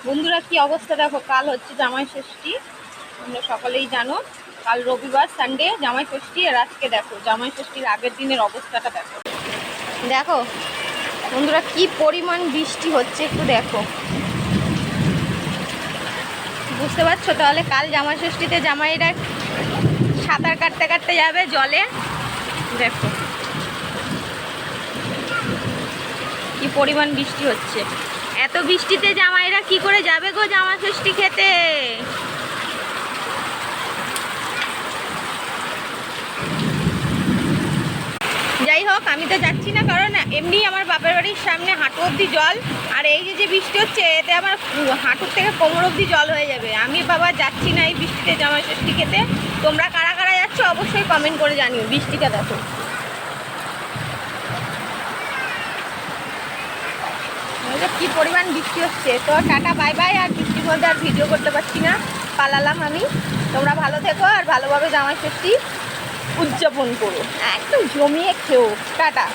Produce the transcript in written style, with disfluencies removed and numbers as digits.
বন্ধুরা কি অবস্থা দেখো, কাল হচ্ছে জামাই ষষ্ঠী। তোমরা সকলেই জানো কাল রবিবার সানডে জামাই ষষ্ঠী। আর আজকে দেখো জামাই ষষ্ঠীর আগের দিনের অবস্থাটা দেখো। দেখো বন্ধুরা কি পরিমাণ বৃষ্টি হচ্ছে, একটু দেখো। বুঝতে পারছো? তাহলে কাল জামাই ষষ্ঠীতে জামাইরা সাঁতার কাটতে কাটতে যাবে জলে। দেখো কি পরিমাণ বৃষ্টি হচ্ছে। এত বৃষ্টিতে জামাইরা কি করে যাবে গো জামাই ষষ্ঠী খেতে? যাই হোক, আমি তো যাচ্ছি না, কারণ এমনি আমার বাপের বাড়ির সামনে হাঁটু অবধি জল। আর এই যে বৃষ্টি হচ্ছে, এতে আমার হাঁটুর থেকে কোমর অবধি জল হয়ে যাবে। আমি বাবা যাচ্ছি না এই বৃষ্টিতে জামাই ষষ্ঠী খেতে। তোমরা কারা কারা যাচ্ছ অবশ্যই কমেন্ট করে জানিও। বৃষ্টিটা দেখো কি পরিমাণ বৃষ্টি হচ্ছে। তো টাটা বাই বাই। আর বৃষ্টির মধ্যে আর ভিডিও করতে পারছি না, পালালাম আমি। তোমরা ভালো থেকো আর ভালোভাবে জামাই ষষ্ঠী উদযাপন করো, একদম জমিয়ে খেও। টাটা।